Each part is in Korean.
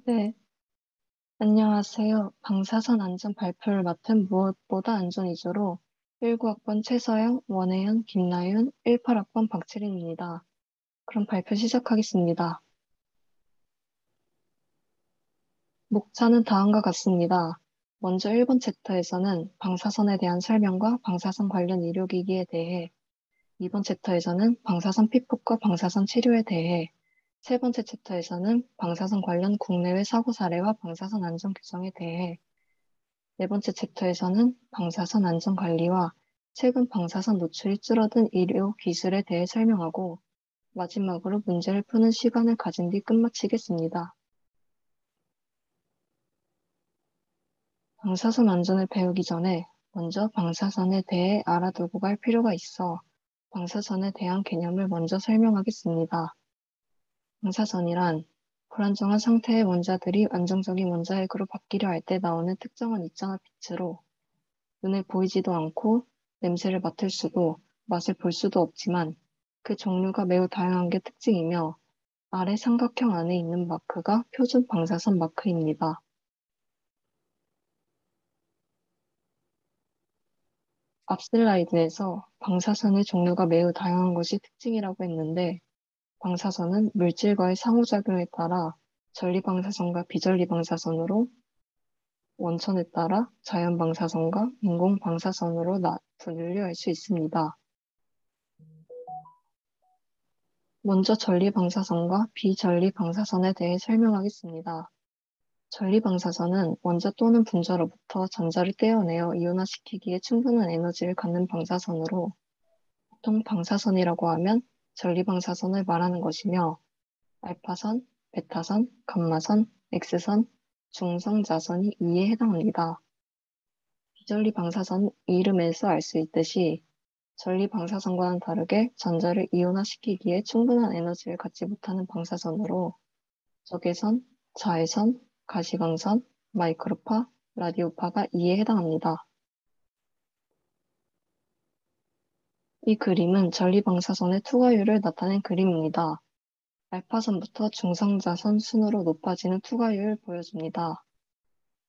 네, 안녕하세요. 방사선 안전 발표를 맡은 무엇보다 안전 위주로 19학번 최서영, 원혜연, 김나윤, 18학번 박채린입니다. 그럼 발표 시작하겠습니다. 목차는 다음과 같습니다. 먼저 1번 챕터에서는 방사선에 대한 설명과 방사선 관련 의료기기에 대해, 2번 챕터에서는 방사선 피폭과 방사선 치료에 대해, 세 번째 챕터에서는 방사선 관련 국내외 사고 사례와 방사선 안전 규정에 대해, 네 번째 챕터에서는 방사선 안전 관리와 최근 방사선 노출이 줄어든 의료 기술에 대해 설명하고 마지막으로 문제를 푸는 시간을 가진 뒤 끝마치겠습니다. 방사선 안전을 배우기 전에 먼저 방사선에 대해 알아두고 갈 필요가 있어 방사선에 대한 개념을 먼저 설명하겠습니다. 방사선이란 불안정한 상태의 원자들이 안정적인 원자핵으로 바뀌려 할 때 나오는 특정한 입자나 빛으로 눈에 보이지도 않고 냄새를 맡을 수도 맛을 볼 수도 없지만 그 종류가 매우 다양한 게 특징이며 아래 삼각형 안에 있는 마크가 표준 방사선 마크입니다. 앞 슬라이드에서 방사선의 종류가 매우 다양한 것이 특징이라고 했는데 방사선은 물질과의 상호작용에 따라 전리방사선과 비전리방사선으로 원천에 따라 자연방사선과 인공방사선으로 분류할 수 있습니다. 먼저 전리방사선과 비전리방사선에 대해 설명하겠습니다. 전리방사선은 원자 또는 분자로부터 전자를 떼어내어 이온화시키기에 충분한 에너지를 갖는 방사선으로 보통 방사선이라고 하면 전리방사선을 말하는 것이며 알파선, 베타선, 감마선, X선, 중성자선이 이에 해당합니다. 비전리방사선 이름에서 알 수 있듯이 전리방사선과는 다르게 전자를 이온화시키기에 충분한 에너지를 갖지 못하는 방사선으로 적외선, 자외선, 가시광선, 마이크로파, 라디오파가 이에 해당합니다. 이 그림은 전리방사선의 투과율을 나타낸 그림입니다. 알파선부터 중성자선 순으로 높아지는 투과율을 보여줍니다.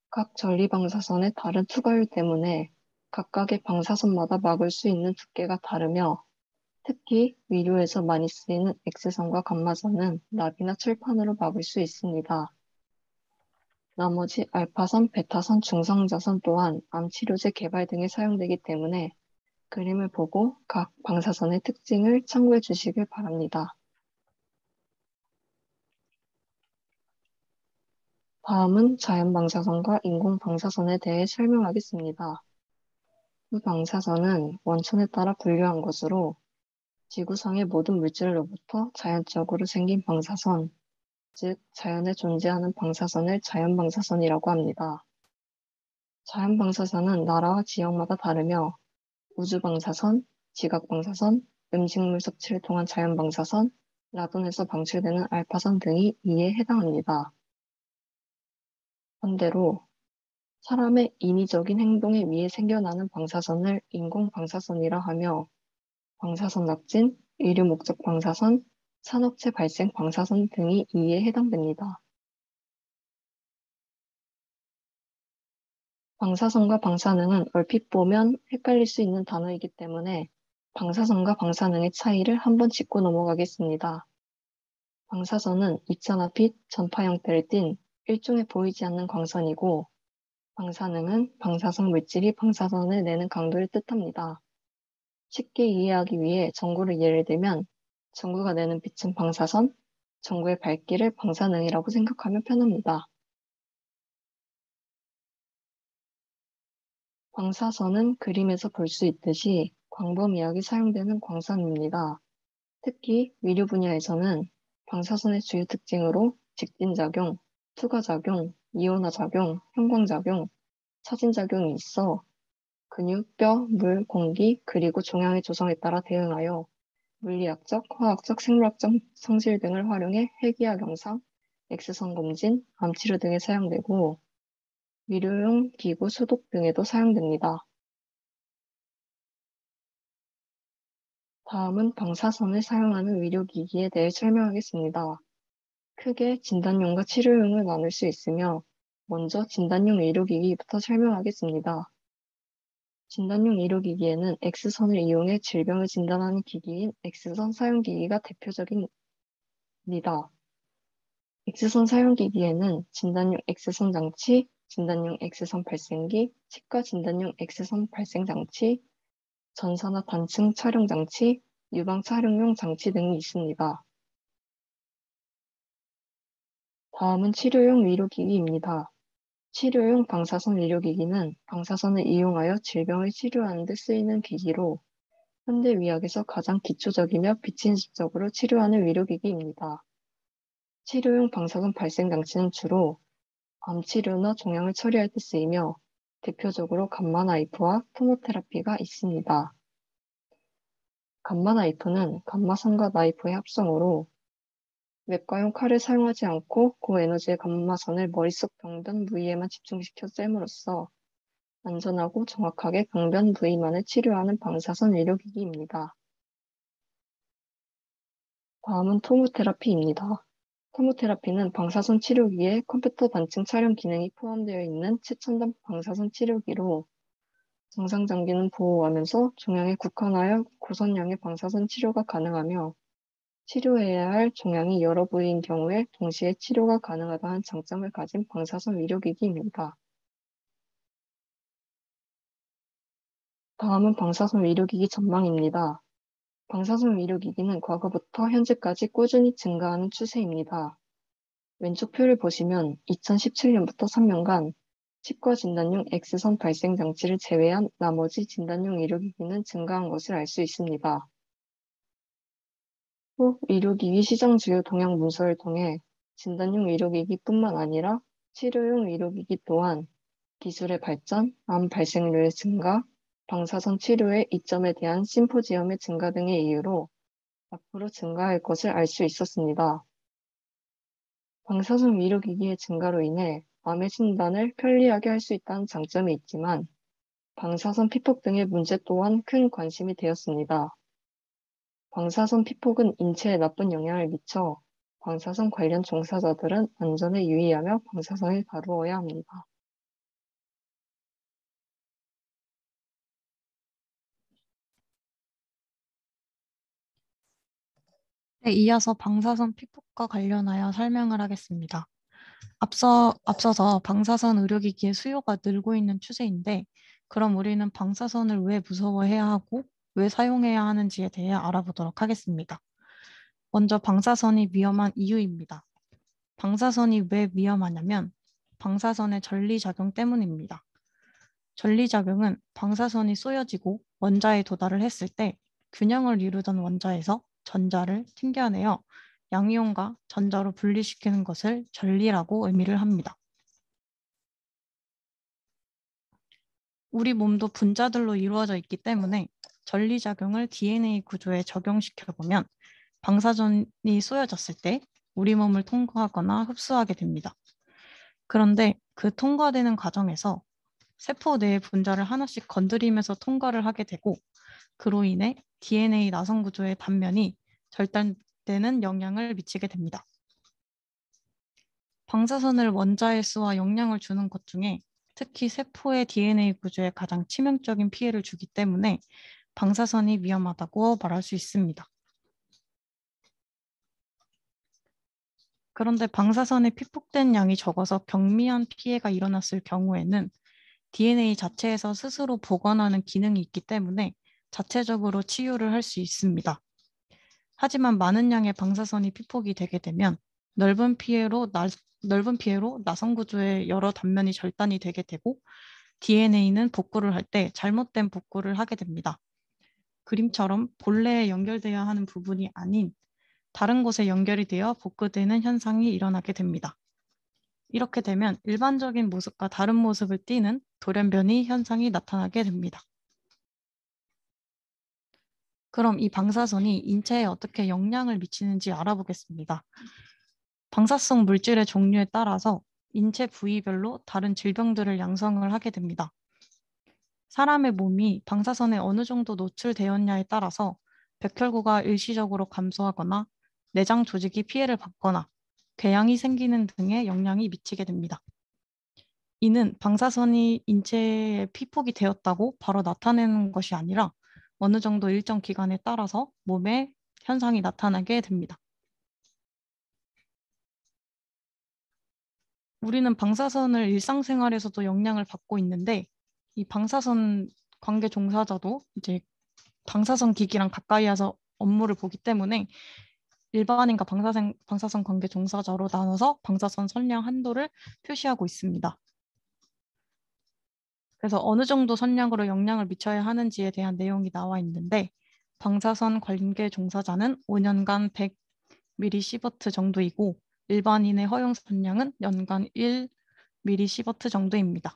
각 전리방사선의 다른 투과율 때문에 각각의 방사선마다 막을 수 있는 두께가 다르며 특히 위료에서 많이 쓰이는 X선과 감마선은 납이나 철판으로 막을 수 있습니다. 나머지 알파선, 베타선, 중성자선 또한 암치료제 개발 등에 사용되기 때문에 그림을 보고 각 방사선의 특징을 참고해 주시길 바랍니다. 다음은 자연방사선과 인공방사선에 대해 설명하겠습니다. 이 방사선은 원천에 따라 분류한 것으로 지구상의 모든 물질로부터 자연적으로 생긴 방사선, 즉 자연에 존재하는 방사선을 자연방사선이라고 합니다. 자연방사선은 나라와 지역마다 다르며 우주방사선, 지각방사선, 음식물 섭취를 통한 자연방사선, 라돈에서 방출되는 알파선 등이 이에 해당합니다. 반대로 사람의 인위적인 행동에 의해 생겨나는 방사선을 인공방사선이라 하며 방사선 낙진, 의료 목적 방사선, 산업체 발생 방사선 등이 이에 해당됩니다. 방사선과 방사능은 얼핏 보면 헷갈릴 수 있는 단어이기 때문에 방사선과 방사능의 차이를 한번 짚고 넘어가겠습니다. 방사선은 입자나 빛, 전파 형태를 띤 일종의 보이지 않는 광선이고 방사능은 방사성 물질이 방사선을 내는 강도를 뜻합니다. 쉽게 이해하기 위해 전구를 예를 들면 전구가 내는 빛은 방사선, 전구의 밝기를 방사능이라고 생각하면 편합니다. 방사선은 그림에서 볼 수 있듯이 광범위하게 사용되는 광선입니다. 특히 위료 분야에서는 방사선의 주요 특징으로 직진작용, 투과작용, 이온화작용, 형광작용, 차진작용이 있어 근육, 뼈, 물, 공기, 그리고 종양의 조성에 따라 대응하여 물리학적, 화학적, 생물학적 성질 등을 활용해 핵이학 영상, X선 검진, 암치료 등에 사용되고 위료용 기구 소독 등에도 사용됩니다. 다음은 방사선을 사용하는 의료기기에 대해 설명하겠습니다. 크게 진단용과 치료용을 나눌 수 있으며, 먼저 진단용 의료기기부터 설명하겠습니다. 진단용 의료기기에는 X선을 이용해 질병을 진단하는 기기인 X선 사용기기가 대표적입니다. X선 사용기기에는 진단용 X선 장치, 진단용 X선 발생기, 치과 진단용 X선 발생 장치, 전산화 단층 촬영 장치, 유방 촬영용 장치 등이 있습니다. 다음은 치료용 의료기기입니다. 치료용 방사선 의료기기는 방사선을 이용하여 질병을 치료하는 데 쓰이는 기기로 현대의학에서 가장 기초적이며 비侵습적으로 치료하는 의료기기입니다. 치료용 방사선 발생 장치는 주로 암 치료나 종양을 처리할 때 쓰이며 대표적으로 감마 나이프와 토모테라피가 있습니다. 감마 나이프는 감마선과 나이프의 합성으로 외과용 칼을 사용하지 않고 고에너지의 감마선을 머릿속 병변 부위에만 집중시켜 쐰으로써 안전하고 정확하게 병변 부위만을 치료하는 방사선 의료기기입니다. 다음은 토모테라피입니다. 토모테라피는 방사선 치료기에 컴퓨터 반층 촬영 기능이 포함되어 있는 최첨단 방사선 치료기로 정상 장기는 보호하면서 종양에 국한하여 고선량의 방사선 치료가 가능하며 치료해야 할 종양이 여러 부위인 경우에 동시에 치료가 가능하다는 장점을 가진 방사선 의료기기입니다. 다음은 방사선 의료기기 전망입니다. 방사선 의료기기는 과거부터 현재까지 꾸준히 증가하는 추세입니다. 왼쪽 표를 보시면 2017년부터 3년간 치과 진단용 X선 발생 장치를 제외한 나머지 진단용 의료기기는 증가한 것을 알 수 있습니다. 또 의료기기 시장 주요 동향 문서를 통해 진단용 의료기기뿐만 아니라 치료용 의료기기 또한 기술의 발전, 암 발생률의 증가, 방사선 치료의 이점에 대한 심포지엄의 증가 등의 이유로 앞으로 증가할 것을 알 수 있었습니다. 방사선 의료기기의 증가로 인해 암의 진단을 편리하게 할 수 있다는 장점이 있지만 방사선 피폭 등의 문제 또한 큰 관심이 되었습니다. 방사선 피폭은 인체에 나쁜 영향을 미쳐 방사선 관련 종사자들은 안전에 유의하며 방사선을 다루어야 합니다. 네, 이어서 방사선 피폭과 관련하여 설명을 하겠습니다. 앞서서 방사선 의료기기의 수요가 늘고 있는 추세인데, 그럼 우리는 방사선을 왜 무서워해야 하고 왜 사용해야 하는지에 대해 알아보도록 하겠습니다. 먼저 방사선이 위험한 이유입니다. 방사선이 왜 위험하냐면 방사선의 전리작용 때문입니다. 전리작용은 방사선이 쏘여지고 원자에 도달을 했을 때 균형을 이루던 원자에서 전자를 튕겨내어 양이온과 전자로 분리시키는 것을 전리라고 의미를 합니다. 우리 몸도 분자들로 이루어져 있기 때문에 전리작용을 DNA 구조에 적용시켜보면 방사선이 쏘여졌을 때 우리 몸을 통과하거나 흡수하게 됩니다. 그런데 그 통과되는 과정에서 세포 내의 분자를 하나씩 건드리면서 통과를 하게 되고 그로 인해 DNA 나선 구조의 단면이 절단되는 영향을 미치게 됩니다. 방사선을 원자에 쏘아 영향을 주는 것 중에 특히 세포의 DNA 구조에 가장 치명적인 피해를 주기 때문에 방사선이 위험하다고 말할 수 있습니다. 그런데 방사선에 피폭된 양이 적어서 경미한 피해가 일어났을 경우에는 DNA 자체에서 스스로 복원하는 기능이 있기 때문에 자체적으로 치유를 할 수 있습니다. 하지만 많은 양의 방사선이 피폭이 되게 되면 넓은 피해로 나선 구조의 여러 단면이 절단이 되게 되고 DNA는 복구를 할 때 잘못된 복구를 하게 됩니다. 그림처럼 본래에 연결되어야 하는 부분이 아닌 다른 곳에 연결이 되어 복구되는 현상이 일어나게 됩니다. 이렇게 되면 일반적인 모습과 다른 모습을 띠는 돌연변이 현상이 나타나게 됩니다. 그럼 이 방사선이 인체에 어떻게 영향을 미치는지 알아보겠습니다. 방사성 물질의 종류에 따라서 인체 부위별로 다른 질병들을 양성을 하게 됩니다. 사람의 몸이 방사선에 어느 정도 노출되었냐에 따라서 백혈구가 일시적으로 감소하거나 내장 조직이 피해를 받거나 궤양이 생기는 등의 영향이 미치게 됩니다. 이는 방사선이 인체에 피폭이 되었다고 바로 나타내는 것이 아니라 어느 정도 일정 기간에 따라서 몸에 현상이 나타나게 됩니다. 우리는 방사선을 일상생활에서도 영향을 받고 있는데 이 방사선 관계 종사자도 이제 방사선 기기랑 가까이 와서 업무를 보기 때문에 일반인과 방사선 관계 종사자로 나눠서 방사선 선량 한도를 표시하고 있습니다. 그래서 어느 정도 선량으로 영향을 미쳐야 하는지에 대한 내용이 나와 있는데 방사선 관계 종사자는 5년간 100mSv 정도이고 일반인의 허용 선량은 연간 1mSv 정도입니다.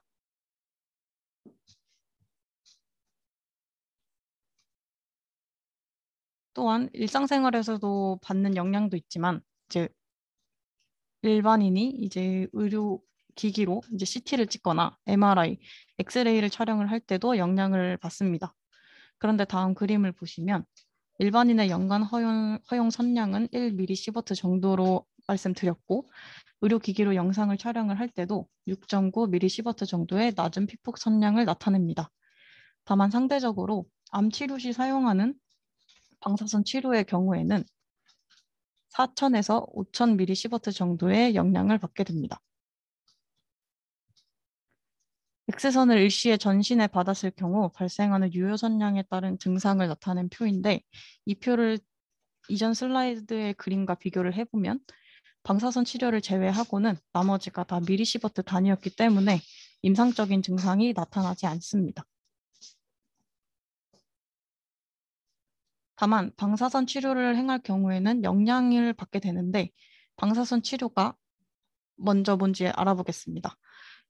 또한 일상생활에서도 받는 영향도 있지만 이제 일반인이 이제 의료 기기로 이제 CT를 찍거나 MRI, 엑스레이를 촬영을 할 때도 영향을 받습니다. 그런데 다음 그림을 보시면 일반인의 연간 허용 선량은 1mSv 정도로 말씀드렸고 의료기기로 영상을 촬영을 할 때도 6.9mSv 정도의 낮은 피폭 선량을 나타냅니다. 다만 상대적으로 암 치료 시 사용하는 방사선 치료의 경우에는 4,000에서 5,000mSv 정도의 영향을 받게 됩니다. X선을 일시에 전신에 받았을 경우 발생하는 유효 선량에 따른 증상을 나타낸 표인데 이 표를 이전 슬라이드의 그림과 비교를 해보면 방사선 치료를 제외하고는 나머지가 다 미리시버트 단위였기 때문에 임상적인 증상이 나타나지 않습니다. 다만 방사선 치료를 행할 경우에는 영향을 받게 되는데 방사선 치료가 먼저 뭔지 알아보겠습니다.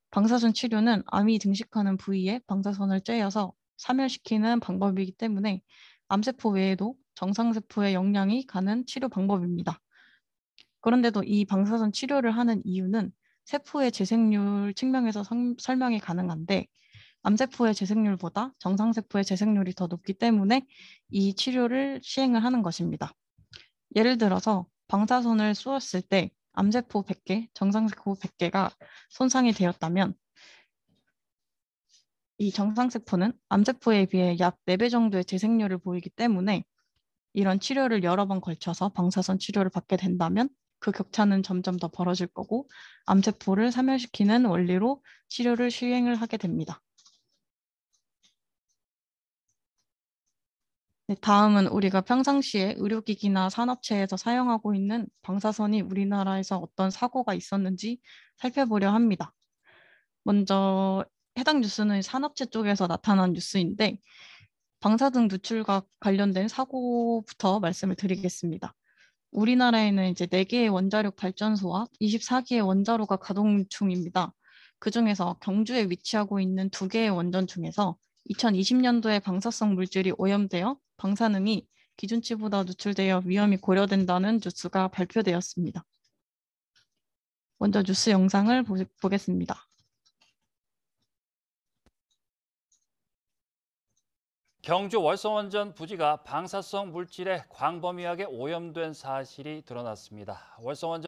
방사선 치료는 암이 증식하는 부위에 방사선을 쬐어서 사멸시키는 방법이기 때문에 암세포 외에도 정상세포에 영향이 가는 치료 방법입니다. 그런데도 이 방사선 치료를 하는 이유는 세포의 재생률 측면에서 설명이 가능한데 암세포의 재생률보다 정상세포의 재생률이 더 높기 때문에 이 치료를 시행을 하는 것입니다. 예를 들어서 방사선을 쏘았을 때 암세포 100개, 정상세포 100개가 손상이 되었다면 이 정상세포는 암세포에 비해 약 4배 정도의 재생률을 보이기 때문에 이런 치료를 여러 번 걸쳐서 방사선 치료를 받게 된다면 그 격차는 점점 더 벌어질 거고 암세포를 사멸시키는 원리로 치료를 시행을 하게 됩니다. 네, 다음은 우리가 평상시에 의료기기나 산업체에서 사용하고 있는 방사선이 우리나라에서 어떤 사고가 있었는지 살펴보려 합니다. 먼저 해당 뉴스는 산업체 쪽에서 나타난 뉴스인데 방사등 누출과 관련된 사고부터 말씀을 드리겠습니다. 우리나라에는 이제 4개의 원자력 발전소와 24개의 원자로가 가동 중입니다. 그중에서 경주에 위치하고 있는 2개의 원전 중에서 2020년도에 방사성 물질이 오염되어 방사능이 기준치보다 누출되어 위험이 고려된다는 뉴스가 발표되었습니다. 먼저 뉴스 영상을 보겠습니다. 경주 월성원전 부지가 방사성 물질에 광범위하게 오염된 사실이 드러났습니다. 월성원전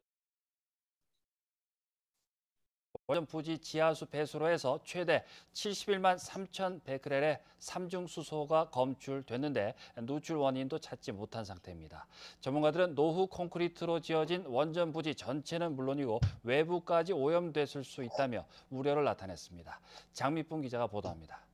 부지 지하수 배수로에서 최대 71만 3천 베크렐의 삼중수소가 검출됐는데 누출 원인도 찾지 못한 상태입니다. 전문가들은 노후 콘크리트로 지어진 원전 부지 전체는 물론이고 외부까지 오염됐을 수 있다며 우려를 나타냈습니다. 장미쁨 기자가 보도합니다.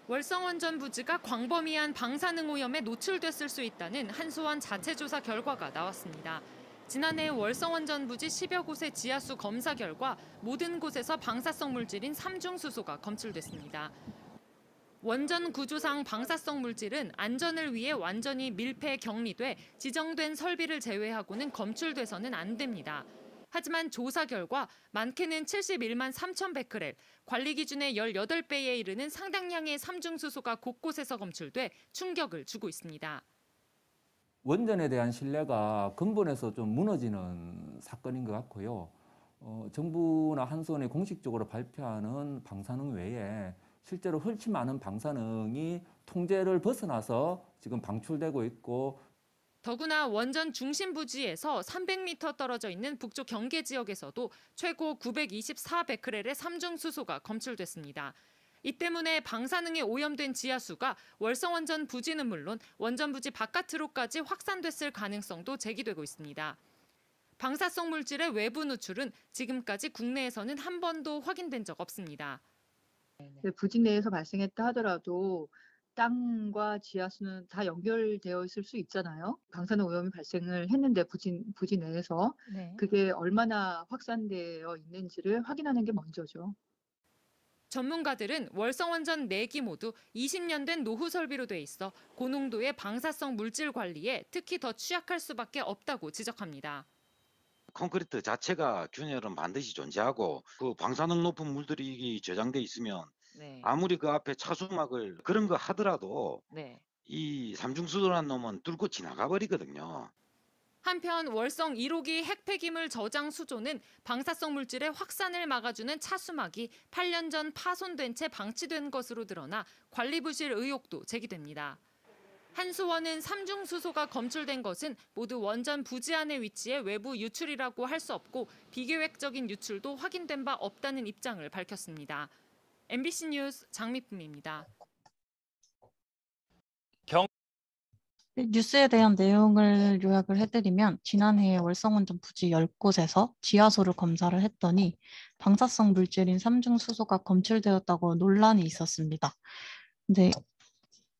월성원전 부지가 광범위한 방사능 오염에 노출됐을 수 있다는 한수원 자체 조사 결과가 나왔습니다. 지난해 월성원전 부지 10여 곳의 지하수 검사 결과 모든 곳에서 방사성 물질인 삼중수소가 검출됐습니다. 원전 구조상 방사성 물질은 안전을 위해 완전히 밀폐 격리돼 지정된 설비를 제외하고는 검출돼서는 안 됩니다. 하지만 조사 결과 많게는 71만 3천 베크렐, 관리 기준의 18배에 이르는 상당량의 삼중수소가 곳곳에서 검출돼 충격을 주고 있습니다. 원전에 대한 신뢰가 근본에서 좀 무너지는 사건인 것 같고요. 정부나 한수원이 공식적으로 발표하는 방사능 외에 실제로 훨씬 많은 방사능이 통제를 벗어나서 지금 방출되고 있고 더구나 원전 중심 부지에서 300m 떨어져 있는 북쪽 경계 지역에서도 최고 924베크렐의 삼중수소가 검출됐습니다. 이 때문에 방사능에 오염된 지하수가 월성원전 부지는 물론 원전 부지 바깥으로까지 확산됐을 가능성도 제기되고 있습니다. 방사성 물질의 외부 누출은 지금까지 국내에서는 한 번도 확인된 적 없습니다. 부지 내에서 발생했다 하더라도 땅과 지하수는 다 연결되어 있을 수 있잖아요. 방사능 오염이 발생을 했는데 부지 내에서 그게 얼마나 확산되어 있는지를 확인하는 게 먼저죠. 전문가들은 월성원전 4기 모두 20년 된 노후 설비로 돼 있어 고농도의 방사성 물질 관리에 특히 더 취약할 수밖에 없다고 지적합니다. 콘크리트 자체가 균열은 반드시 존재하고 그 방사능 높은 물들이 저장돼 있으면 아무리 그 앞에 차수막을 그런 거 하더라도 이 삼중수소라는 놈은 뚫고 지나가 버리거든요. 한편 월성 1호기 핵폐기물 저장 수조는 방사성 물질의 확산을 막아주는 차수막이 8년 전 파손된 채 방치된 것으로 드러나 관리 부실 의혹도 제기됩니다. 한수원은 삼중수소가 검출된 것은 모두 원전 부지 안에 위치해 외부 유출이라고 할 수 없고 비계획적인 유출도 확인된 바 없다는 입장을 밝혔습니다. MBC 뉴스 장미쁨입니다. 뉴스에 대한 내용을 요약을 해드리면 지난해에 월성원전 부지 10곳에서 지하수를 검사를 했더니 방사성 물질인 삼중수소가 검출되었다고 논란이 있었습니다. 근데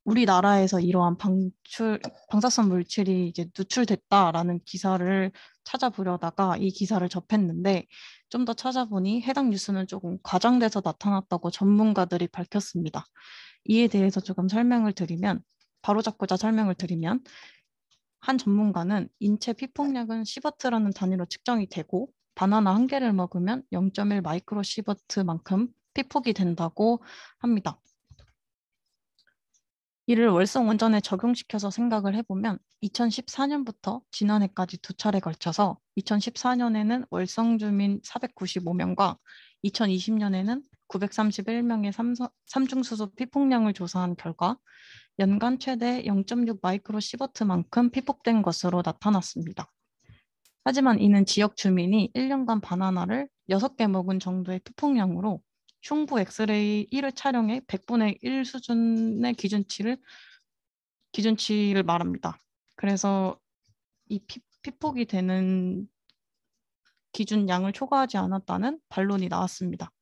우리나라에서 이러한 방사성 물질이 이제 누출됐다라는 기사를 찾아보려다가 이 기사를 접했는데 좀 더 찾아보니 해당 뉴스는 조금 과장돼서 나타났다고 전문가들이 밝혔습니다. 이에 대해서 조금 바로잡고자 설명을 드리면 한 전문가는 인체 피폭량은 시버트라는 단위로 측정이 되고 바나나 한 개를 먹으면 0.1 마이크로 시버트만큼 피폭이 된다고 합니다. 이를 월성원전에 적용시켜서 생각을 해보면 2014년부터 지난해까지 2차례 걸쳐서 2014년에는 월성 주민 495명과 2020년에는 931명의 삼중수소 피폭량을 조사한 결과 연간 최대 0.6 마이크로 시버트만큼 피폭된 것으로 나타났습니다. 하지만 이는 지역 주민이 1년간 바나나를 6개 먹은 정도의 피폭량으로 흉부 엑스레이 1을 촬영해 100분의 1 수준의 기준치를 말합니다. 그래서 이 피폭이 되는 기준량을 초과하지 않았다는 반론이 나왔습니다.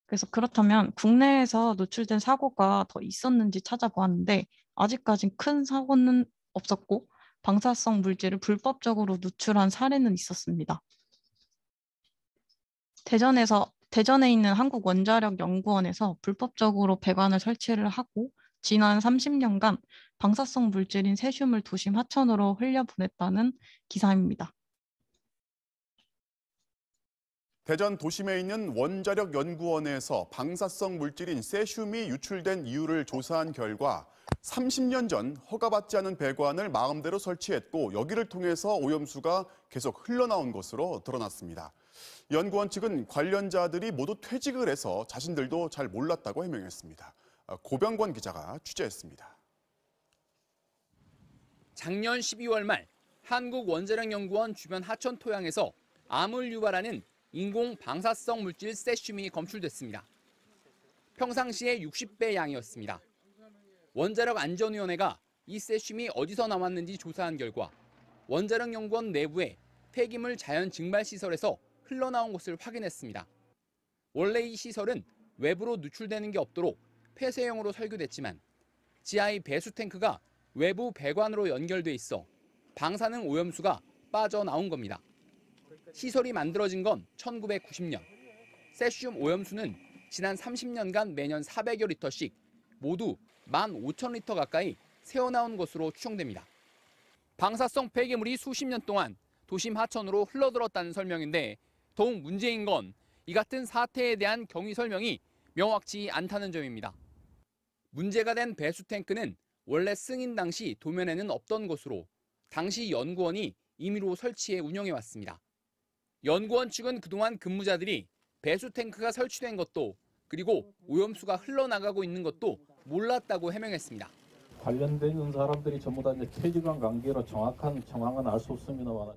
그래서 그렇다면 국내에서 노출된 사고가 더 있었는지 찾아보았는데 아직까지 큰 사고는 없었고 방사성 물질을 불법적으로 누출한 사례는 있었습니다. 대전에 있는 한국원자력연구원에서 불법적으로 배관을 설치를 하고 지난 30년간 방사성 물질인 세슘을 도심 하천으로 흘려보냈다는 기사입니다. 대전 도심에 있는 원자력연구원에서 방사성 물질인 세슘이 유출된 이유를 조사한 결과 30년 전 허가받지 않은 배관을 마음대로 설치했고 여기를 통해서 오염수가 계속 흘러나온 것으로 드러났습니다. 연구원 측은 관련자들이 모두 퇴직을 해서 자신들도 잘 몰랐다고 해명했습니다. 고병권 기자가 취재했습니다. 작년 12월 말 한국원자력연구원 주변 하천 토양에서 암을 유발하는 인공 방사성 물질 세슘이 검출됐습니다. 평상시의 60배 양이었습니다. 원자력안전위원회가 이 세슘이 어디서 나왔는지 조사한 결과 원자력연구원 내부의 폐기물 자연 증발 시설에서 흘러나온 것을 확인했습니다. 원래 이 시설은 외부로 누출되는 게 없도록 폐쇄형으로 설계됐지만 지하의 배수 탱크가 외부 배관으로 연결돼 있어 방사능 오염수가 빠져나온 겁니다. 시설이 만들어진 건 1990년. 세슘 오염수는 지난 30년간 매년 400여 리터씩 모두 15,000리터 가까이 새어나온 것으로 추정됩니다. 방사성 폐기물이 수십 년 동안 도심 하천으로 흘러들었다는 설명인데 더욱 문제인 건 이 같은 사태에 대한 경위 설명이 명확치 않다는 점입니다. 문제가 된 배수 탱크는 원래 승인 당시 도면에는 없던 것으로 당시 연구원이 임의로 설치해 운영해왔습니다. 연구원 측은 그동안 근무자들이 배수 탱크가 설치된 것도 그리고 오염수가 흘러나가고 있는 것도 몰랐다고 해명했습니다. 관련된 사람들이 전부 다 이제 체질관 관계로 정확한 정황은 알 수 없습니다만.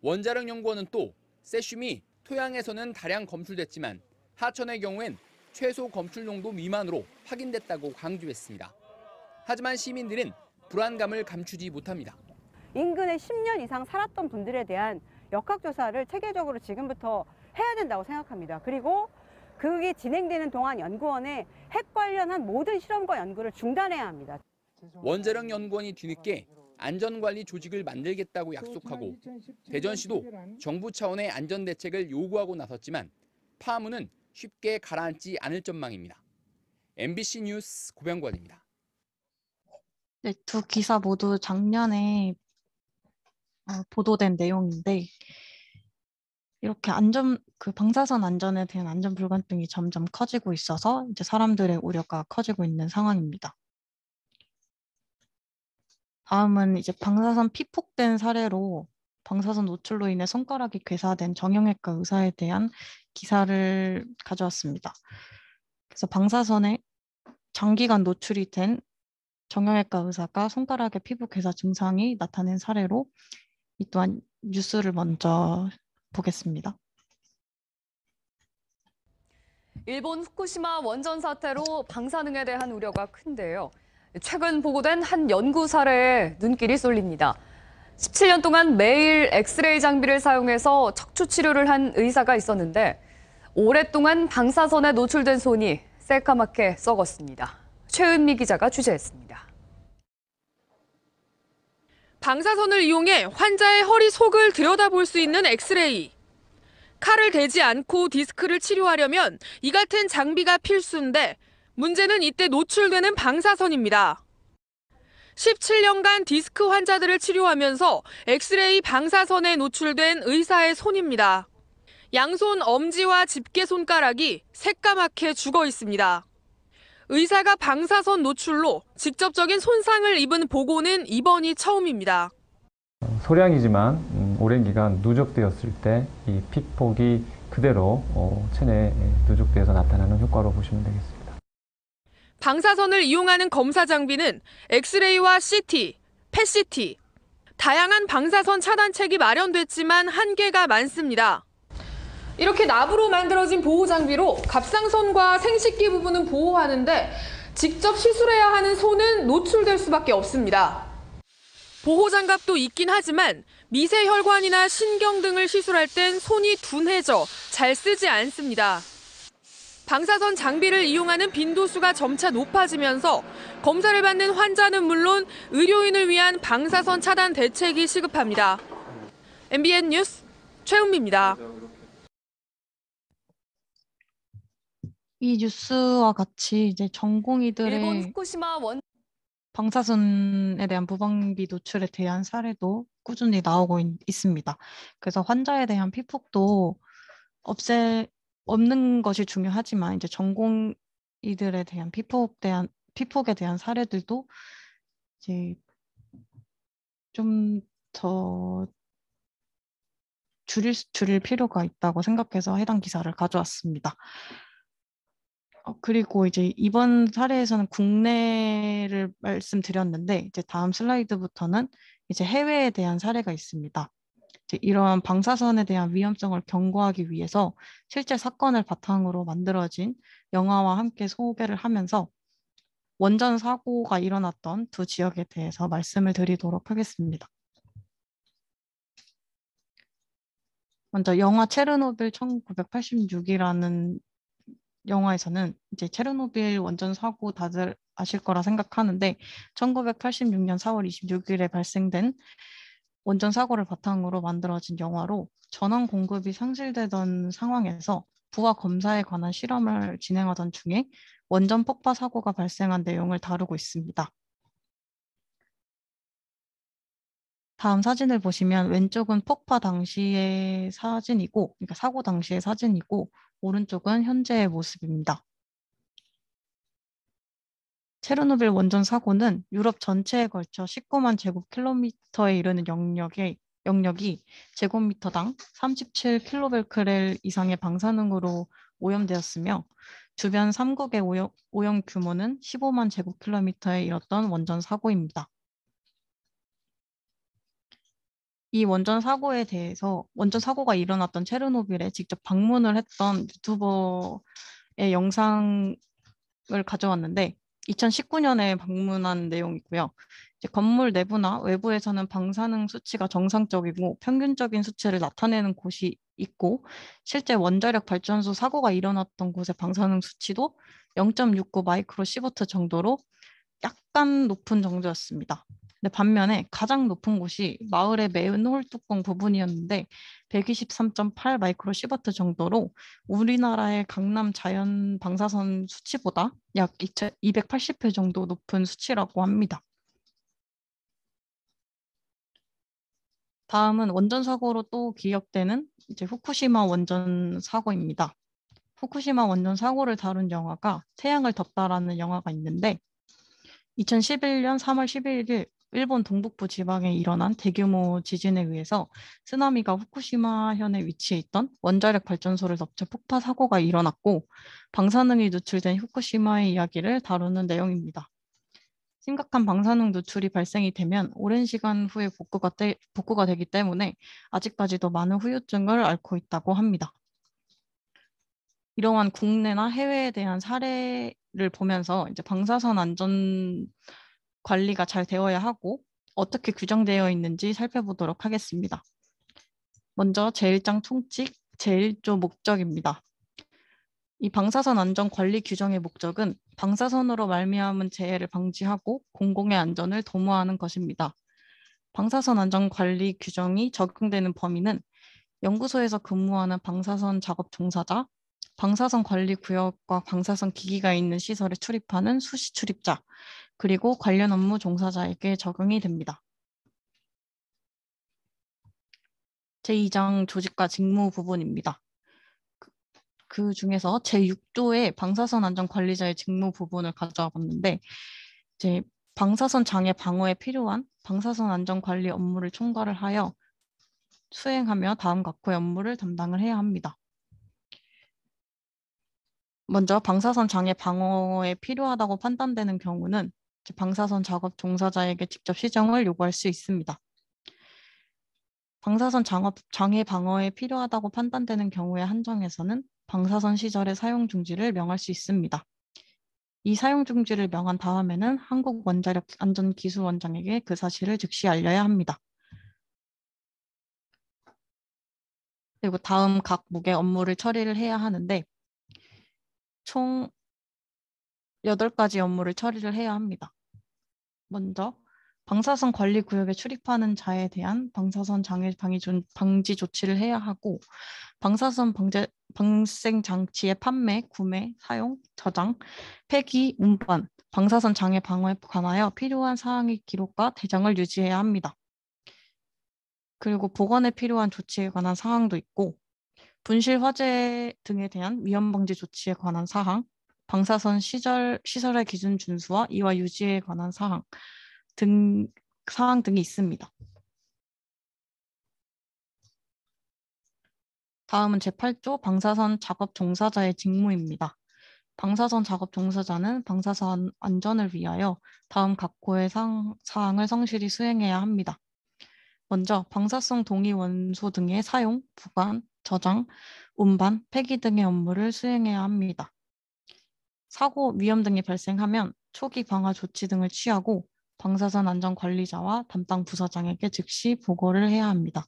원자력 연구원은 또 세슘이 토양에서는 다량 검출됐지만 하천의 경우엔 최소 검출 농도 미만으로 확인됐다고 강조했습니다. 하지만 시민들은 불안감을 감추지 못합니다. 인근에 10년 이상 살았던 분들에 대한 역학조사를 체계적으로 지금부터 해야 된다고 생각합니다. 그리고 그게 진행되는 동안 연구원에 핵 관련한 모든 실험과 연구를 중단해야 합니다. 원자력 연구원이 뒤늦게 안전관리 조직을 만들겠다고 약속하고 대전시도 정부 차원의 안전대책을 요구하고 나섰지만 파문은 쉽게 가라앉지 않을 전망입니다. MBC 뉴스 고병권입니다. 네, 두 기사 모두 작년에 보도된 내용인데 이렇게 방사선 안전에 대한 안전 불감증이 점점 커지고 있어서 이제 사람들의 우려가 커지고 있는 상황입니다. 다음은 이제 방사선 피폭된 사례로 방사선 노출로 인해 손가락이 괴사된 정형외과 의사에 대한 기사를 가져왔습니다. 그래서 방사선에 장기간 노출이 된 정형외과 의사가 손가락에 피부 괴사 증상이 나타낸 사례로 이 또한 뉴스를 먼저 보겠습니다. 일본 후쿠시마 원전 사태로 방사능에 대한 우려가 큰데요. 최근 보고된 한 연구 사례에 눈길이 쏠립니다. 17년 동안 매일 엑스레이 장비를 사용해서 척추 치료를 한 의사가 있었는데 오랫동안 방사선에 노출된 손이 새까맣게 썩었습니다. 최은미 기자가 취재했습니다. 방사선을 이용해 환자의 허리 속을 들여다볼 수 있는 엑스레이. 칼을 대지 않고 디스크를 치료하려면 이 같은 장비가 필수인데 문제는 이때 노출되는 방사선입니다. 17년간 디스크 환자들을 치료하면서 엑스레이 방사선에 노출된 의사의 손입니다. 양손 엄지와 집게 손가락이 새까맣게 죽어 있습니다. 의사가 방사선 노출로 직접적인 손상을 입은 보고는 이번이 처음입니다. 소량이지만 오랜 기간 누적되었을 때 이 피폭이 그대로 체내에 누적되어서 나타나는 효과로 보시면 되겠습니다. 방사선을 이용하는 검사 장비는 엑스레이와 CT, 펫CT, 다양한 방사선 차단책이 마련됐지만 한계가 많습니다. 이렇게 납으로 만들어진 보호 장비로 갑상선과 생식기 부분은 보호하는데 직접 시술해야 하는 손은 노출될 수밖에 없습니다. 보호 장갑도 있긴 하지만 미세혈관이나 신경 등을 시술할 땐 손이 둔해져 잘 쓰지 않습니다. 방사선 장비를 이용하는 빈도수가 점차 높아지면서 검사를 받는 환자는 물론 의료인을 위한 방사선 차단 대책이 시급합니다. MBN 뉴스 최은미입니다. 이 뉴스와 같이 이제 전공의들의 일본 후쿠시마 방사선에 대한 무방비 노출에 대한 사례도 꾸준히 나오고 있습니다. 그래서 환자에 대한 피폭도 없는 것이 중요하지만 이제 전공의들에 대한 피폭에 대한 사례들도 이제 좀 더 줄일 필요가 있다고 생각해서 해당 기사를 가져왔습니다. 그리고 이제 이번 사례에서는 국내를 말씀드렸는데 이제 다음 슬라이드부터는 이제 해외에 대한 사례가 있습니다. 이제 이러한 방사선에 대한 위험성을 경고하기 위해서 실제 사건을 바탕으로 만들어진 영화와 함께 소개를 하면서 원전 사고가 일어났던 두 지역에 대해서 말씀을 드리도록 하겠습니다. 먼저 영화 체르노빌 1986이라는 영화에서는 이제 체르노빌 원전 사고 다들 아실 거라 생각하는데 1986년 4월 26일에 발생된 원전 사고를 바탕으로 만들어진 영화로 전원 공급이 상실되던 상황에서 부하 검사에 관한 실험을 진행하던 중에 원전 폭파 사고가 발생한 내용을 다루고 있습니다. 다음 사진을 보시면 왼쪽은 폭파 당시의 사진이고, 그러니까 사고 당시의 사진이고, 오른쪽은 현재의 모습입니다. 체르노빌 원전 사고는 유럽 전체에 걸쳐 19만 제곱킬로미터에 이르는 영역이 제곱미터당 37kBq 이상의 방사능으로 오염되었으며 주변 3국의 오염 규모는 15만 제곱킬로미터에 이르렀던 원전 사고입니다. 이 원전 사고가 일어났던 체르노빌에 직접 방문을 했던 유튜버의 영상을 가져왔는데 2019년에 방문한 내용이고요. 이제 건물 내부나 외부에서는 방사능 수치가 정상적이고 평균적인 수치를 나타내는 곳이 있고 실제 원자력 발전소 사고가 일어났던 곳의 방사능 수치도 0.69 마이크로 시버트 정도로 약간 높은 정도였습니다. 근데 반면에 가장 높은 곳이 마을의 맨홀 뚜껑 부분이었는데 123.8 마이크로 시버트 정도로 우리나라의 강남 자연 방사선 수치보다 약 280회 정도 높은 수치라고 합니다. 다음은 원전 사고로 또 기억되는 이제 후쿠시마 원전 사고입니다. 후쿠시마 원전 사고를 다룬 영화가 태양을 덮다라는 영화가 있는데 2011년 3월 11일 일본 동북부 지방에 일어난 대규모 지진에 의해서 쓰나미가 후쿠시마현에 위치해 있던 원자력 발전소를 덮쳐 폭파 사고가 일어났고 방사능이 누출된 후쿠시마의 이야기를 다루는 내용입니다. 심각한 방사능 누출이 발생이 되면 오랜 시간 후에 복구가 되기 때문에 아직까지도 많은 후유증을 앓고 있다고 합니다. 이러한 국내나 해외에 대한 사례를 보면서 이제 방사선 안전 관리가 잘 되어야 하고 어떻게 규정되어 있는지 살펴보도록 하겠습니다. 먼저 제1장 총칙 제1조 목적입니다. 이 방사선 안전 관리 규정의 목적은 방사선으로 말미암은 재해를 방지하고 공공의 안전을 도모하는 것입니다. 방사선 안전 관리 규정이 적용되는 범위는 연구소에서 근무하는 방사선 작업 종사자, 방사선 관리 구역과 방사선 기기가 있는 시설에 출입하는 수시 출입자, 그리고 관련 업무 종사자에게 적용이 됩니다. 제2장 조직과 직무 부분입니다. 그 중에서 제6조의 방사선 안전 관리자의 직무 부분을 가져와 봤는데 이제 방사선 장애 방어에 필요한 방사선 안전 관리 업무를 총괄을 하여 수행하며 다음 각호의 업무를 담당을 해야 합니다. 먼저 방사선 장애 방어에 필요하다고 판단되는 경우는 방사선 작업 종사자에게 직접 시정을 요구할 수 있습니다. 방사선 장애 방어에 필요하다고 판단되는 경우의 한정에서는 방사선 시설의 사용 중지를 명할 수 있습니다. 이 사용 중지를 명한 다음에는 한국원자력안전기술원장에게 그 사실을 즉시 알려야 합니다. 그리고 다음 각 무게 업무를 처리를 해야 하는데 총 8가지 업무를 처리를 해야 합니다. 먼저 방사선 관리 구역에 출입하는 자에 대한 방사선 장애 방지 조치를 해야 하고 방사선 방생 장치의 판매, 구매, 사용, 저장, 폐기, 운반, 방사선 장애 방어에 관하여 필요한 사항의 기록과 대장을 유지해야 합니다. 그리고 보건에 필요한 조치에 관한 사항도 있고 분실 화재 등에 대한 위험 방지 조치에 관한 사항, 방사선 시설의 기준 준수와 이와 유지에 관한 사항 등이 있습니다. 다음은 제8조 방사선 작업 종사자의 직무입니다. 방사선 작업 종사자는 방사선 안전을 위하여 다음 각호의 사항을 성실히 수행해야 합니다. 먼저 방사성 동위 원소 등의 사용, 보관, 저장, 운반, 폐기 등의 업무를 수행해야 합니다. 사고, 위험 등이 발생하면 초기 방화 조치 등을 취하고 방사선 안전 관리자와 담당 부서장에게 즉시 보고를 해야 합니다.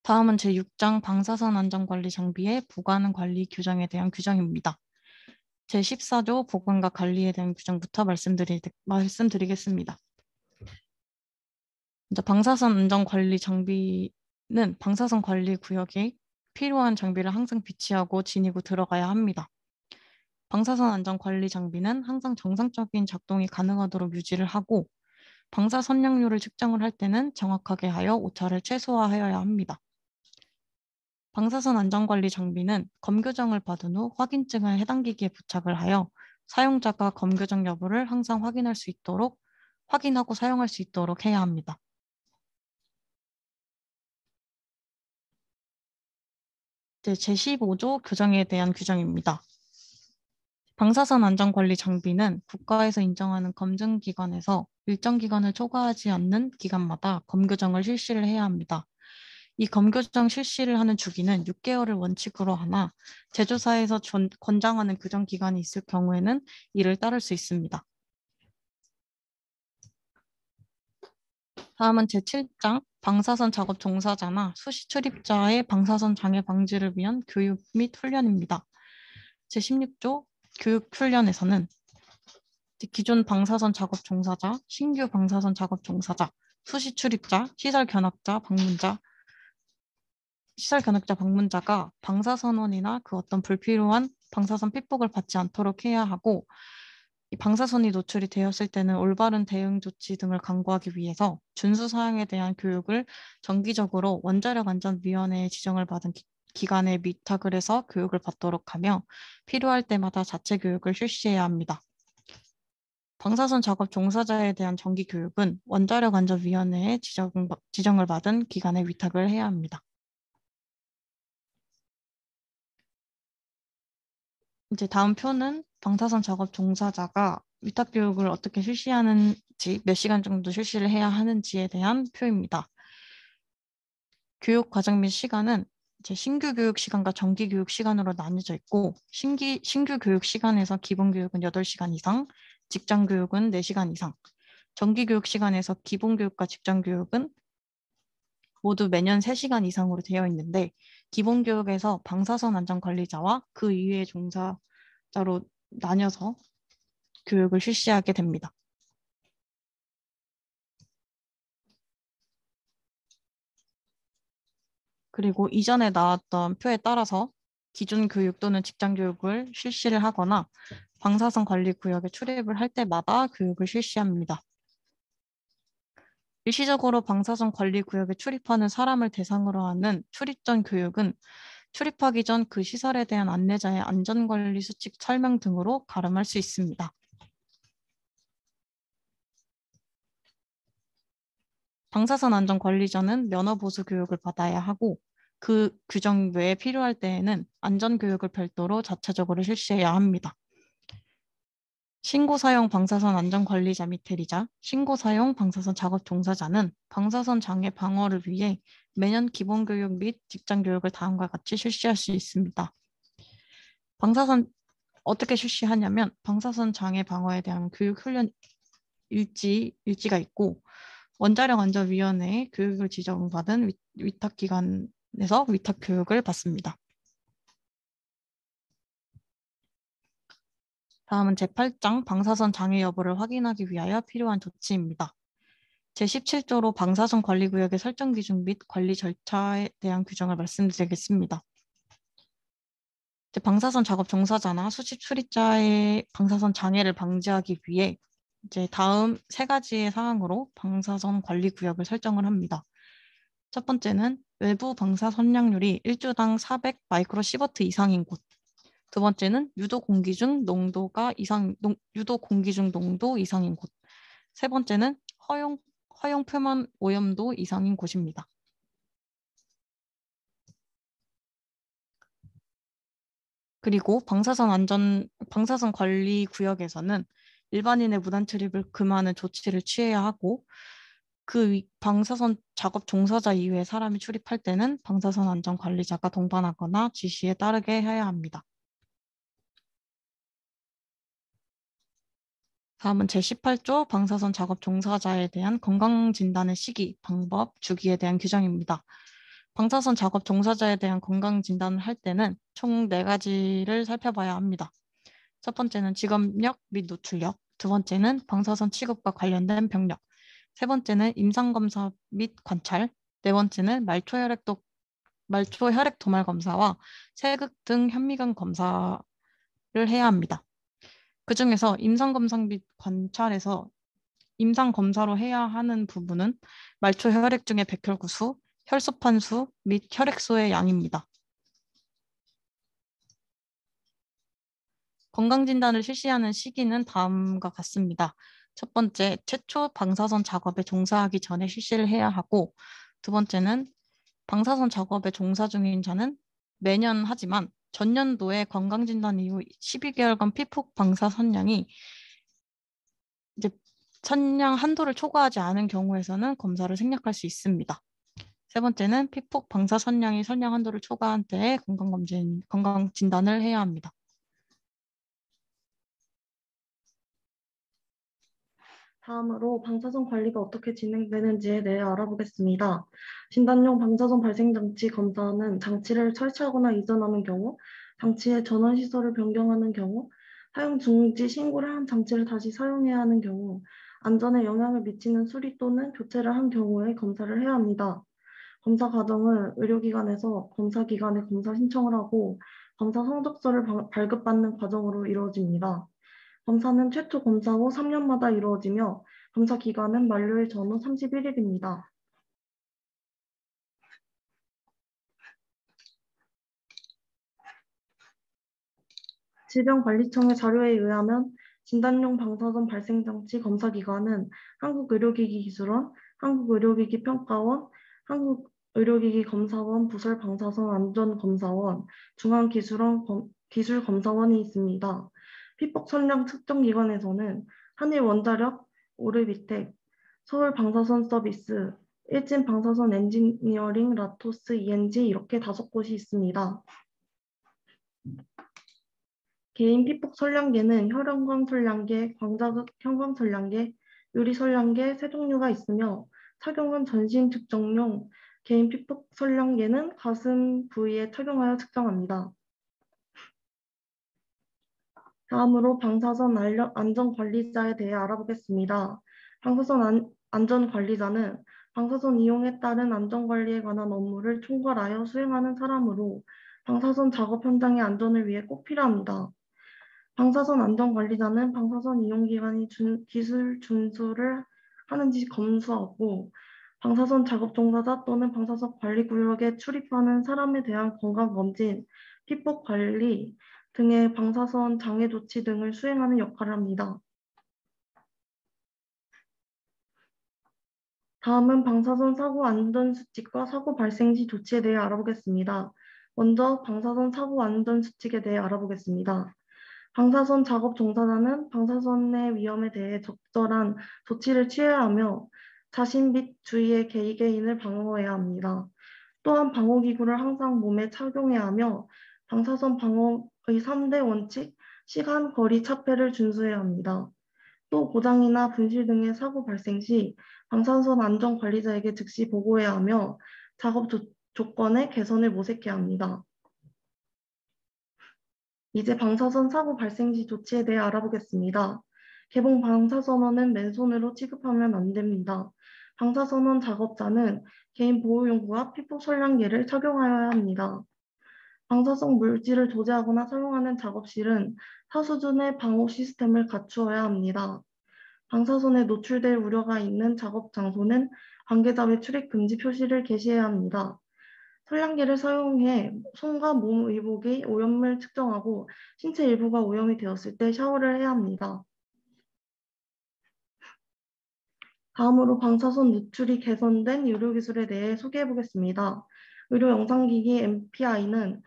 다음은 제6장 방사선 안전관리 장비의 보관 관리 규정에 대한 규정입니다. 제14조 보관과 관리에 대한 규정부터 말씀드리겠습니다. 먼저 방사선 안전관리 장비는 방사선 관리 구역에 필요한 장비를 항상 비치하고 지니고 들어가야 합니다. 방사선 안전관리 장비는 항상 정상적인 작동이 가능하도록 유지를 하고 방사선량률을 측정을 할 때는 정확하게 하여 오차를 최소화하여야 합니다. 방사선 안전관리 장비는 검교정을 받은 후 확인증을 해당 기기에 부착을 하여 사용자가 검교정 여부를 항상 확인하고 사용할 수 있도록 해야 합니다. 제15조 규정에 대한 규정입니다. 방사선 안전관리 장비는 국가에서 인정하는 검증기관에서 일정 기간을 초과하지 않는 기간마다 검교정을 실시를 해야 합니다. 이 검교정 실시를 하는 주기는 6개월을 원칙으로 하나 제조사에서 권장하는 규정 기간이 있을 경우에는 이를 따를 수 있습니다. 다음은 제7장 방사선 작업 종사자나 수시 출입자의 방사선 장애 방지를 위한 교육 및 훈련입니다. 제16조 교육 훈련에서는 기존 방사선 작업 종사자, 신규 방사선 작업 종사자, 수시 출입자, 시설 견학자, 방문자가 방사선원이나 그 어떤 불필요한 방사선 핍복을 받지 않도록 해야 하고, 이 방사선이 노출이 되었을 때는 올바른 대응 조치 등을 강구하기 위해서 준수 사항에 대한 교육을 정기적으로 원자력안전위원회의 지정을 받은 기관에 위탁을 해서 교육을 받도록 하며 필요할 때마다 자체 교육을 실시해야 합니다. 방사선 작업 종사자에 대한 정기 교육은 원자력안전위원회의 지정을 받은 기관에 위탁을 해야 합니다. 이제 다음 표는 방사선 작업 종사자가 위탁 교육을 어떻게 실시하는지, 몇 시간 정도 실시를 해야 하는지에 대한 표입니다. 교육 과정 및 시간은 이제 신규 교육 시간과 정기 교육 시간으로 나뉘어져 있고, 신규 교육 시간에서 기본 교육은 8시간 이상, 직장 교육은 4시간 이상, 정기 교육 시간에서 기본 교육과 직장 교육은 모두 매년 3시간 이상으로 되어 있는데, 기본 교육에서 방사선 안전 관리자와 그 이외의 종사자로 나뉘어서 교육을 실시하게 됩니다. 그리고 이전에 나왔던 표에 따라서 기준 교육 또는 직장 교육을 실시를 하거나 방사선 관리 구역에 출입을 할 때마다 교육을 실시합니다. 일시적으로 방사선 관리 구역에 출입하는 사람을 대상으로 하는 출입 전 교육은 출입하기 전 그 시설에 대한 안내자의 안전관리 수칙 설명 등으로 가름할 수 있습니다. 방사선 안전 관리자는 면허 보수 교육을 받아야 하고, 그 규정 외에 필요할 때에는 안전 교육을 별도로 자체적으로 실시해야 합니다. 신고 사용 방사선 안전 관리자 및 대리자, 신고 사용 방사선 작업 종사자는 방사선 장애 방어를 위해 매년 기본 교육 및 직장 교육을 다음과 같이 실시할 수 있습니다. 방사선 어떻게 실시하냐면, 방사선 장애 방어에 대한 교육 훈련 일지가 있고, 원자력안전위원회의 교육을 지정받은 위탁기관에서 위탁 교육을 받습니다. 다음은 제8장 방사선 장애 여부를 확인하기 위하여 필요한 조치입니다. 제17조로 방사선 관리구역의 설정 기준 및 관리 절차에 대한 규정을 말씀드리겠습니다. 방사선 작업 종사자나 수시 출입자의 방사선 장애를 방지하기 위해 이제 다음 3가지의 사항으로 방사선 관리 구역을 설정을 합니다. 첫 번째는 외부 방사 선량률이 1주당 400 마이크로시버트 이상인 곳. 두 번째는 유도 공기 중 농도 이상인 곳. 세 번째는 허용 표면 오염도 이상인 곳입니다. 그리고 방사선 관리 구역에서는 일반인의 무단 출입을 금하는 조치를 취해야 하고, 그 방사선 작업 종사자 이외의 사람이 출입할 때는 방사선 안전 관리자가 동반하거나 지시에 따르게 해야 합니다. 다음은 제18조 방사선 작업 종사자에 대한 건강진단의 시기, 방법, 주기에 대한 규정입니다. 방사선 작업 종사자에 대한 건강진단을 할 때는 총 4가지를 살펴봐야 합니다. 첫 번째는 직업력 및 노출력, 두 번째는 방사선 취급과 관련된 병력, 세 번째는 임상검사 및 관찰, 네 번째는 말초혈액 도말 검사와 세극 등 현미경 검사를 해야 합니다. 그 중에서 임상검사 및 관찰에서 임상검사로 해야 하는 부분은 말초 혈액 중의 백혈구 수, 혈소판 수 및 혈액소의 양입니다. 건강진단을 실시하는 시기는 다음과 같습니다. 첫 번째, 최초 방사선 작업에 종사하기 전에 실시를 해야 하고, 두 번째는 방사선 작업에 종사 중인 자는 매년 하지만 전년도에 건강진단 이후 12개월간 피폭 방사 선량이 이제 선량 한도를 초과하지 않은 경우에서는 검사를 생략할 수 있습니다. 세 번째는 피폭 방사 선량이 선량 한도를 초과한 때에 건강 진단을 해야 합니다. 다음으로 방사선 관리가 어떻게 진행되는지에 대해 알아보겠습니다. 진단용 방사선 발생 장치 검사는 장치를 설치하거나 이전하는 경우, 장치의 전원 시설을 변경하는 경우, 사용 중지 신고를 한 장치를 다시 사용해야 하는 경우, 안전에 영향을 미치는 수리 또는 교체를 한 경우에 검사를 해야 합니다. 검사 과정은 의료기관에서 검사기관에 검사 신청을 하고 검사 성적서를 발급받는 과정으로 이루어집니다. 검사는 최초 검사 후 3년마다 이루어지며 검사 기간은 만료일 전후 31일입니다. 질병관리청의 자료에 의하면 진단용 방사선 발생장치 검사 기관은 한국의료기기기술원, 한국의료기기평가원, 한국의료기기검사원 부설 방사선 안전검사원, 중앙기술원 기술검사원이 있습니다. 피폭 선량 측정기관에서는 한일원자력, 오르비텍, 서울방사선서비스, 일진방사선 엔지니어링, 라토스, ENG 이렇게 5곳이 있습니다. 개인 피폭 선량계는 혈형광 선량계, 광자극 형광 선량계, 유리 선량계 세 종류가 있으며 착용은 전신 측정용, 개인 피폭 선량계는 가슴 부위에 착용하여 측정합니다. 다음으로 방사선 안전관리자에 대해 알아보겠습니다. 방사선 안전관리자는 방사선 이용에 따른 안전관리에 관한 업무를 총괄하여 수행하는 사람으로 방사선 작업 현장의 안전을 위해 꼭 필요합니다. 방사선 안전관리자는 방사선 이용기관이 기술 준수를 하는지 검수하고 방사선 작업 종사자 또는 방사선 관리구역에 출입하는 사람에 대한 건강검진, 피폭 관리 등의 방사선 장애 조치 등을 수행하는 역할을 합니다. 다음은 방사선 사고 안전수칙과 사고 발생 시 조치에 대해 알아보겠습니다. 먼저 방사선 사고 안전수칙에 대해 알아보겠습니다. 방사선 작업 종사자는 방사선의 위험에 대해 적절한 조치를 취해야 하며 자신 및 주위의 개개인을 방어해야 합니다. 또한 방호기구를 항상 몸에 착용해야 하며 방사선 방어의 3대 원칙, 시간, 거리, 차폐를 준수해야 합니다. 또 고장이나 분실 등의 사고 발생 시 방사선 안전관리자에게 즉시 보고해야 하며 작업 조건의 개선을 모색해야 합니다. 이제 방사선 사고 발생 시 조치에 대해 알아보겠습니다. 개봉 방사선원은 맨손으로 취급하면 안 됩니다. 방사선원 작업자는 개인 보호용구와 피폭 선량계를 착용하여야 합니다. 방사성 물질을 조제하거나 사용하는 작업실은 타수준의 방호 시스템을 갖추어야 합니다. 방사선에 노출될 우려가 있는 작업 장소는 관계자 외 출입 금지 표시를 게시해야 합니다. 선량계를 사용해 손과 몸 의복의 오염을 측정하고 신체 일부가 오염이 되었을 때 샤워를 해야 합니다. 다음으로 방사선 누출이 개선된 의료기술에 대해 소개해 보겠습니다. 의료 영상기기 MPI는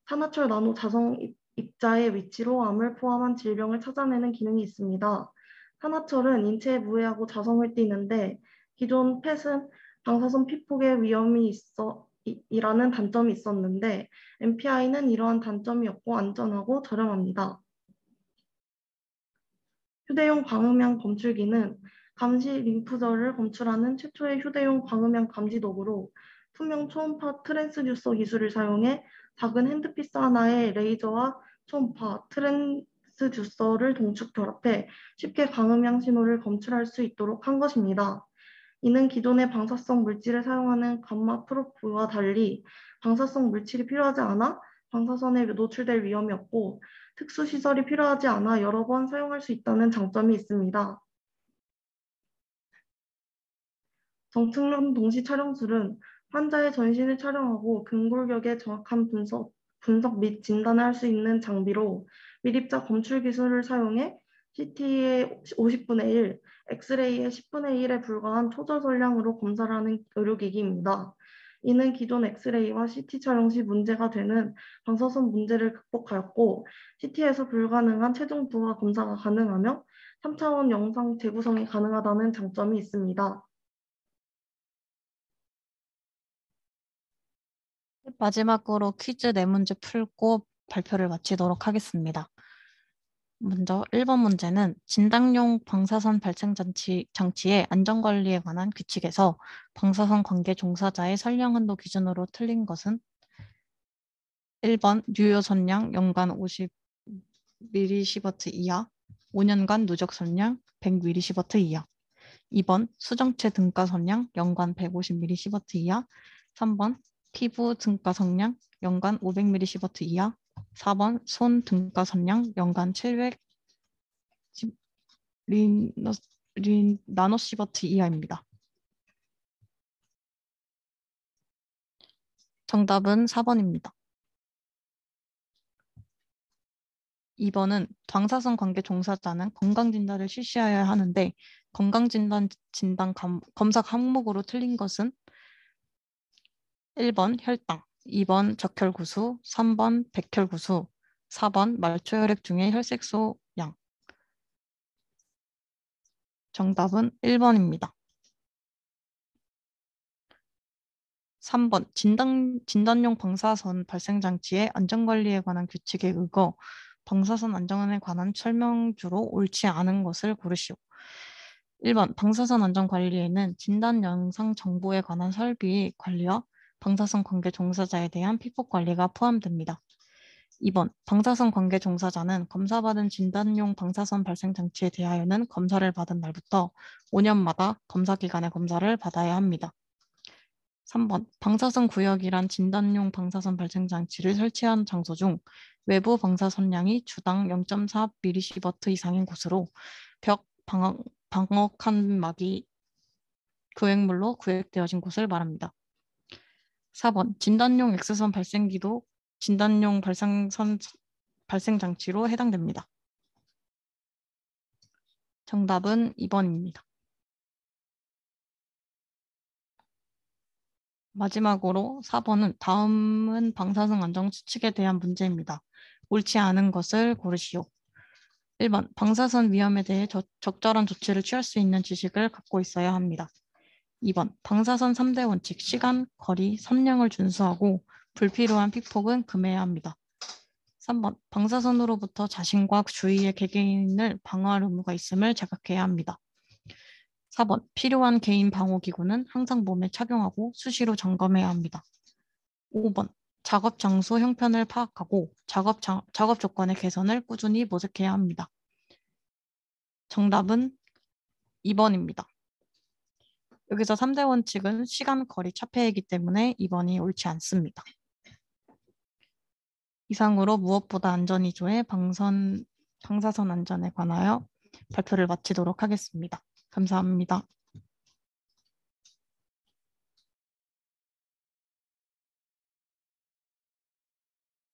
산화철 나노 자성 입자의 위치로 암을 포함한 질병을 찾아내는 기능이 있습니다. 산화철은 인체에 무해하고 자성을 띠는데 기존 펫은 방사선 피폭의 위험이 이라는 단점이 있었는데 MPI는 이러한 단점이 없고 안전하고 저렴합니다. 휴대용 광음향 검출기는 감시 림프절을 검출하는 최초의 휴대용 광음향 감지 도구로 투명 초음파 트랜스듀서 기술을 사용해 작은 핸드피스 하나에 레이저와 초음파 트랜스듀서를 동축 결합해 쉽게 광음향 신호를 검출할 수 있도록 한 것입니다. 이는 기존의 방사성 물질을 사용하는 감마 프로브와 달리 방사성 물질이 필요하지 않아 방사선에 노출될 위험이 없고 특수시설이 필요하지 않아 여러 번 사용할 수 있다는 장점이 있습니다. 정측면 동시 촬영술은 환자의 전신을 촬영하고 근골격의 정확한 분석 및 진단을 할 수 있는 장비로 밀입자 검출 기술을 사용해 CT의 50분의 1, 엑스레이의 10분의 1에 불과한 초저선량으로 검사를 하는 의료기기입니다. 이는 기존 엑스레이와 CT 촬영 시 문제가 되는 방사선 문제를 극복하였고 CT에서 불가능한 체중 부하 검사가 가능하며 3차원 영상 재구성이 가능하다는 장점이 있습니다. 마지막으로 퀴즈 4문제 풀고 발표를 마치도록 하겠습니다. 먼저 1번 문제는 진단용 방사선 발생 장치의 안전관리에 관한 규칙에서 방사선 관계 종사자의 선량 한도 기준으로 틀린 것은 1번 유효 선량 연간 50mSv 이하, 5년간 누적 선량 100mSv 이하, 2번 수정체 등가 선량 연간 150mSv 이하, 3번 피부 등가 선량 연간 500mSv 이하, 4번 손 등가 선량 연간 700 나노시버트 이하입니다. 정답은 4번입니다. 2번은 방사선 관계 종사자는 건강진단을 실시하여야 하는데 건강진단 검사 항목으로 틀린 것은 1번 혈당, 2번 적혈구수, 3번 백혈구수, 4번 말초혈액 중의 혈색소 양. 정답은 1번입니다. 3번 진단용 방사선 발생 장치의 안전관리에 관한 규칙에 의거 방사선 안전에 관한 설명주로 옳지 않은 것을 고르시오. 1번 방사선 안전관리에는 진단 영상 정보에 관한 설비 관리와 방사선 관계 종사자에 대한 피폭 관리가 포함됩니다. 2번 방사선 관계 종사자는 검사받은 진단용 방사선 발생 장치에 대하여는 검사를 받은 날부터 5년마다 검사기관의 검사를 받아야 합니다. 3번 방사선 구역이란 진단용 방사선 발생 장치를 설치한 장소 중 외부 방사선량이 주당 0.4mSv 이상인 곳으로 벽 방어 칸막이 구획물로 구획되어진 곳을 말합니다. 4번 진단용 X선 발생기도 진단용 발생 장치로 해당됩니다. 정답은 2번입니다. 마지막으로 4번은 다음은 방사선 안전 수칙에 대한 문제입니다. 옳지 않은 것을 고르시오. 1번 방사선 위험에 대해 적절한 조치를 취할 수 있는 지식을 갖고 있어야 합니다. 2번 방사선 3대 원칙 시간, 거리, 선량을 준수하고 불필요한 피폭은 금해야 합니다. 3번 방사선으로부터 자신과 주위의 개개인을 방어할 의무가 있음을 자각해야 합니다. 4번 필요한 개인 방호기구는 항상 몸에 착용하고 수시로 점검해야 합니다. 5번 작업 장소 형편을 파악하고 작업 조건의 개선을 꾸준히 모색해야 합니다. 정답은 2번입니다. 여기서 3대 원칙은 시간, 거리, 차폐이기 때문에 2번이 옳지 않습니다. 이상으로 무엇보다 안전이조의 방사선 안전에 관하여 발표를 마치도록 하겠습니다. 감사합니다.